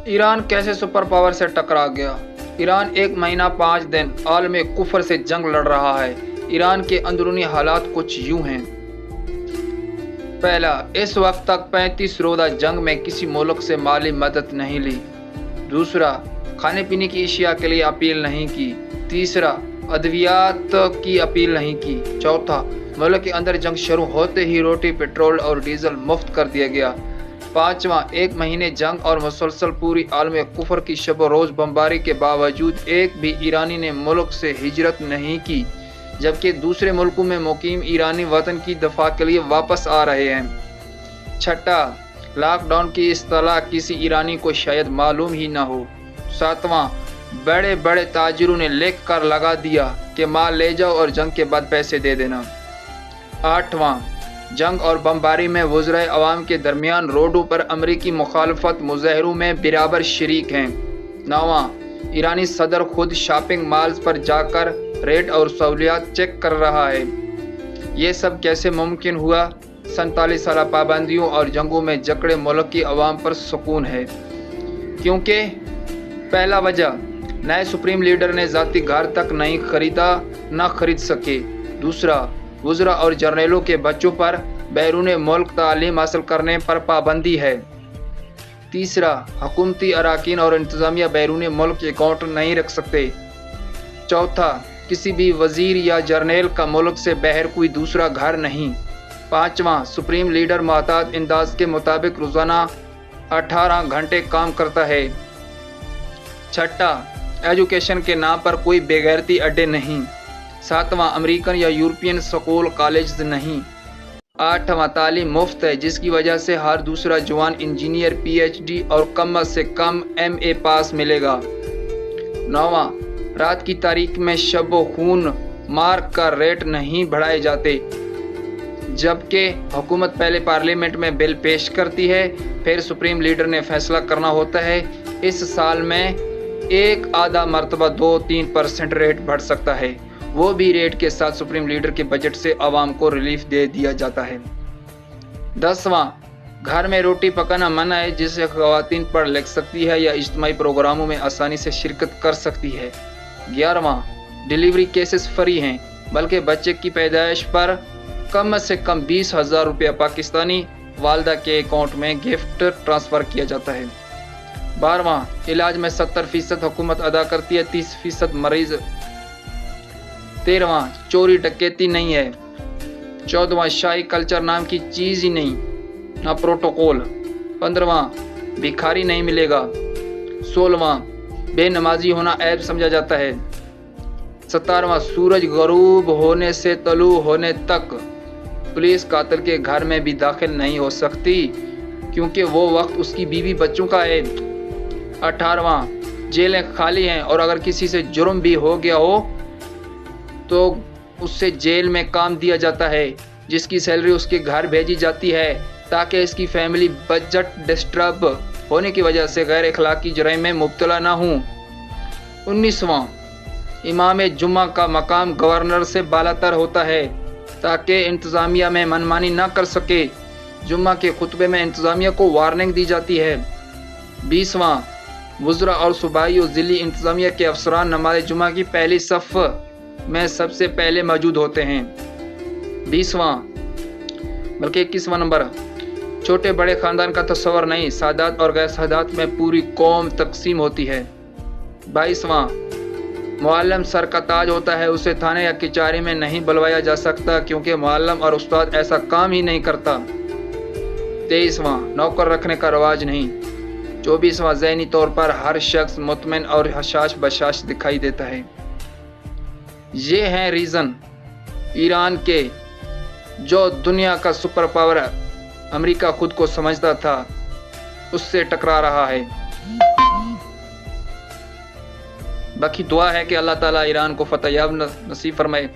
ایران کیسے super power سے ٹکرا گیا؟ ایران 1 مہینہ 5 دن عالم کفر سے جنگ لڑ رہا ہے۔ ایران کے اندرونی حالات کچھ یوں ہیں۔ پہلا، اس وقت تک 35 روزہ جنگ میں کسی ملک سے مالی مدد نہیں لی۔ دوسرا، کھانے پینے کی اشیاء کے لیے اپیل نہیں کی۔ تیسرا، ادویات کی اپیل نہیں کی۔ چوتھا، ملک کے اندر جنگ شروع ہوتے ہی روٹی، پیٹرول اور ڈیزل مفت کر دیا گیا۔ پانچواں، 1 مہینے جنگ اور مسلسل پوری عالم کفر کی شب و روز بمباری کے باوجود ایک بھی ایرانی نے ملک سے ہجرت نہیں کی، جبکہ دوسرے ملکوں میں مقیم ایرانی وطن کی دفاع کے لیے واپس آ رہے ہیں۔ چھٹا، لاک ڈاؤن کی اصطلاح کسی ایرانی کو شاید معلوم ہی نہ ہو۔ ساتواں، بڑے بڑے تاجروں نے لکھ کر لگا دیا کہ مال لے جاؤ اور جنگ کے بعد پیسے دے دینا۔ آٹھواں، جنگ اور بمباری میں وزرائے عوام کے درمیان روڈوں پر امریکی مخالفت مظاہروں میں برابر شریک ہیں۔ نواں، ایرانی صدر خود شاپنگ مالز پر جا کر ریٹ اور سہولیات چیک کر رہا ہے۔ یہ سب کیسے ممکن ہوا؟ 47 سالہ پابندیوں اور جنگوں میں جکڑے ملک کی عوام پر سکون ہے، کیونکہ پہلا وجہ، نئے سپریم لیڈر نے ذاتی گھر تک نہیں خریدا، نہ خرید سکے۔ دوسرا، وزراء اور جرنیلوں کے بچوں پر بیرون ملک تعلیم حاصل کرنے پر پابندی ہے۔ تیسرا، حکومتی اراکین اور انتظامیہ بیرون ملک اکاؤنٹ نہیں رکھ سکتے۔ چوتھا، کسی بھی وزیر یا جرنیل کا ملک سے باہر کوئی دوسرا گھر نہیں۔ پانچواں، سپریم لیڈر معتاد انداز کے مطابق روزانہ 18 گھنٹے کام کرتا ہے۔ چھٹا، ایجوکیشن کے نام پر کوئی بے غیرتی اڈے نہیں۔ ساتواں، امریکن یا یورپین سکول کالجز نہیں۔ آٹھواں، تعلیم مفت ہے، جس کی وجہ سے ہر دوسرا جوان انجینئر، پی ایچ ڈی اور کم از کم ایم اے پاس ملے گا۔ نواں، رات کی تاریکی میں شب و خون مار کا ریٹ نہیں بڑھائے جاتے، جبکہ حکومت پہلے پارلیمنٹ میں بل پیش کرتی ہے، پھر سپریم لیڈر نے فیصلہ کرنا ہوتا ہے۔ اس سال میں ایک آدھا مرتبہ 2-3% ریٹ بڑھ سکتا ہے، وہ بھی ریٹ کے ساتھ سپریم لیڈر کے بجٹ سے عوام کو ریلیف دے دیا جاتا ہے۔ 10واں، گھر میں روٹی پکانا منع ہے، جسے خواتین پڑھ لکھ سکتی ہے یا اجتماعی پروگراموں میں آسانی سے شرکت کر سکتی ہے۔ 11واں، ڈیلیوری کیسز فری ہیں، بلکہ بچے کی پیدائش پر کم سے کم 20,000 روپیہ پاکستانی والدہ کے اکاؤنٹ میں گفٹ ٹرانسفر کیا جاتا ہے۔ 12واں، علاج میں 70% حکومت ادا کرتی ہے، 30% مریض۔ 13واں، چوری ڈکیتی نہیں ہے۔ 14واں، شاہی کلچر نام کی چیز ہی نہیں، نہ پروٹوکول۔ 15واں، بھکاری نہیں ملے گا۔ 16واں، بے نمازی ہونا عیب سمجھا جاتا ہے۔ 17واں، سورج غروب ہونے سے طلوع ہونے تک پولیس قاتل کے گھر میں بھی داخل نہیں ہو سکتی، کیونکہ وہ وقت اس کی بیوی بچوں کا ہے۔ 18واں، جیلیں خالی ہیں، اور اگر کسی سے جرم بھی ہو گیا ہو تو اس سے جیل میں کام دیا جاتا ہے، جس کی سیلری اس کے گھر بھیجی جاتی ہے، تاکہ اس کی فیملی بجٹ ڈسٹرب ہونے کی وجہ سے غیر اخلاقی جرائم میں مبتلا نہ ہوں۔ 19واں، امام جمعہ کا مقام گورنر سے بالاتر ہوتا ہے، تاکہ انتظامیہ میں منمانی نہ کر سکے۔ جمعہ کے خطبے میں انتظامیہ کو وارننگ دی جاتی ہے۔ 20واں، وزراء اور صوبائی و ضلعی انتظامیہ کے افسران نماز جمعہ کی پہلی صف میں سب سے پہلے موجود ہوتے ہیں۔ 20واں بلکہ 21واں نمبر، چھوٹے بڑے خاندان کا تصور نہیں، سادات اور غیر سادات میں پوری قوم تقسیم ہوتی ہے۔ 22واں، معلم سر کا تاج ہوتا ہے، اسے تھانے یا کچہری میں نہیں بلوایا جا سکتا، کیونکہ معلم اور استاد ایسا کام ہی نہیں کرتا۔ 23واں، نوکر رکھنے کا رواج نہیں۔ 24واں، ذہنی طور پر ہر شخص مطمئن اور حشاش بشاش دکھائی دیتا ہے۔ یہ ہیں ریزن ایران کے، جو دنیا کا سپر پاور امریکہ خود کو سمجھتا تھا، اس سے ٹکرا رہا ہے۔ باقی دعا ہے کہ اللہ تعالیٰ ایران کو فتح یاب نصیب فرمائے۔